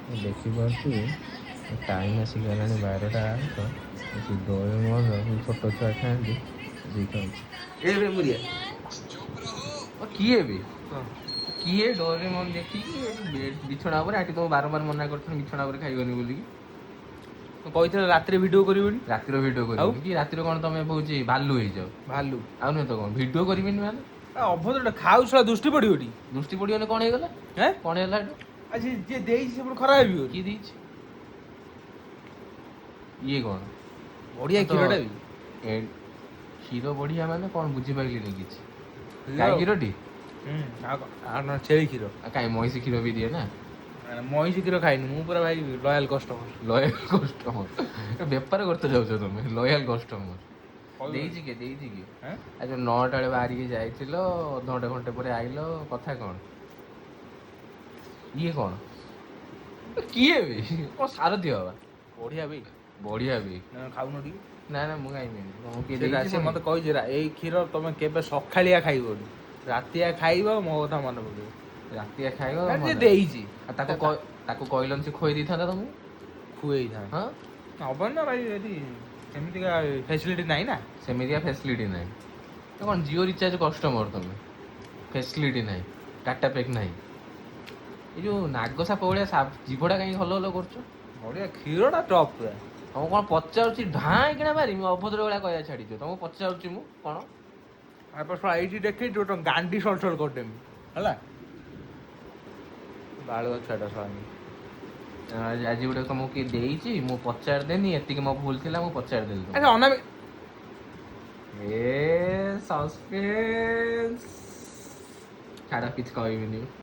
ଦେଖିପାରୁଥିବେ ଟାଇମ୍ ଆସିଗଲାଣି 12ଟା ତ ସେ ଡୋରେମନର ଯୋଉ ଛୋଟ ଛୁଆ ଖାଆନ୍ତି ଦେଖାଉଛି। ଏ ବେ ମୁରିଆ କିଏ ବେ କିଏ ଡୋରେମନ ଦେଖିକି ବିଛଣା ଉପରେ ଆଣ୍ଟି ତମକୁ ବାରମ୍ବାର ମନା କରୁଛନ୍ତି ବିଛଣା ଉପରେ ଖାଇବନି ବୋଲିକି। କହିଥିଲେ ରାତିରେ ଭିଡିଓ କରିବନି। ରାତିର ଭିଡିଓ କରିବନି କି ରାତିରେ କଣ ତମେ ହଉଛି ଭାଲୁ ହେଇଯାଅ ଭାଲୁ ଆଉ ନୁହେଁ ତ କଣ ଭିଡିଓ କରିବିନି ମାନେ ଅଭଦ୍ରଟା ଖାଉଛଲା ଦୃଷ୍ଟି ପଡିବଟି। ଦୃଷ୍ଟି ପଡିବନି କଣ ହେଇଗଲା ହେଁ କଣ ହେଲା ଏଠୁ ଆଜି ଯିଏ ଦେଇଛି ସେ ପୁଣି ଖରାପ ଭାବିବ କିଏ ଦେଇଛି ଇଏ କଣ ବଢିଆ ତ କ୍ଷୀରଟା ବି। କ୍ଷୀର ବଢିଆ ମାନେ କଣ ବୁଝିପାରିଲିନି କିଛି ଗାଈ କ୍ଷୀର କ୍ଷୀରଟି ଆଉ ନା ଛେଳି କ୍ଷୀର ଆଉ କାଇଁ ମଇଁଷି କ୍ଷୀର ବି ଦିଏ ନା ମଇଁଷି କ୍ଷୀର ଖାଇନି ମୁଁ ପୁରା ଭାଇ ଲୟାଲ କଷ୍ଟମର। ଲୟାଲ କଷ୍ଟମର ବେପାର କରତେ ଯାଉଛ ତମେ ଲୟାଲ କଷ୍ଟମର। ଦେଇଛି କିଏ ଦେଇଛି କିଏ ଆଜି 9ଟା ବେଳେ ବାହାରିକି ଯାଇଥିଲ ଅଧଘଣ୍ଟେ ଘଣ୍ଟେ ପରେ ଆଇଲ କଥା କଣ ଇଏ କଣ କିଏ ବେ କଣ ସାରଥି ହବା ବଢିଆ ବେ ବଢିଆ ବି ଖାଉନ ଟିକେ। ନା ନା ମୁଁ ଖାଇବିନି ତମକୁ କିଏ ସେ ଦେଇଛି ସେ ପୁଣି ମତେ କହିଛି ଏଇ କ୍ଷୀର ତମେ କେବେ ସକାଳିଆ ଖାଇବନି ରାତିଆ ଖାଇବ ମୋ କଥା ମନେ ପକେଇବ। ରାତିଆ ଖାଇବ ଯିଏ ମନେ ଦେଇଛି ଆଉ ତାକୁ କହିଲନି ସେ ଖୋଇ ଦେଇଥାନ୍ତା ତମକୁ ହଁ ଖୁଏଇଥାନ୍ତି ହବନି ନା ଭାଇ ଏଠି ସେମିତିକା ଫ୍ୟାସିଲିଟି ନାହିଁ ନା। ସେମିତିଆ ଫ୍ୟାସିଲିଟି ନାହିଁ ତ କଣ ଜିଓ ରିଚାର୍ଜ କଷ୍ଟମର ତମେ ଫ୍ୟାସିଲିଟି ନାହିଁ ଟାଟା ପ୍ୟାକ୍ ନାହିଁ ଏ ଯୋଉ ନାଗ ସାପ ଭଳିଆ ଜୀଭଟା କାହିଁକି ହଲ ହଲ କରୁଛ ବଢିଆ କ୍ଷୀରଟା ଟପ୍ ପୁରା। ତମକୁ କଣ ପଚାରୁଛି ଢାଁ କିନା ମାରିମି ଅଭଦ୍ର ଭଳିଆ କହିବା ଛାଡିଦିଅ ତମକୁ ପଚାରୁଛି ମୁଁ କଣ ଏଇଠି ଦେଖେଇ ଗାଣ୍ଡି ସଲସଲ କରିଦେମି ହେଲା ବାଳୁଆ ଛୁଆଟା ଶଳାନି। ଆଜି ଗୋଟେ ତମକୁ କିଏ ଦେଇଛି ମୁଁ ପଚାରିଦେନି ଏତିକି ମୋ ଭୁଲ ଥିଲା ମୁଁ ପଚାରିଦେଲି ଆଚ୍ଛା ଅନାମି ତମକୁ ସସ୍ପେନ୍ସ ଛାଡ କିଛି କହିବିନି।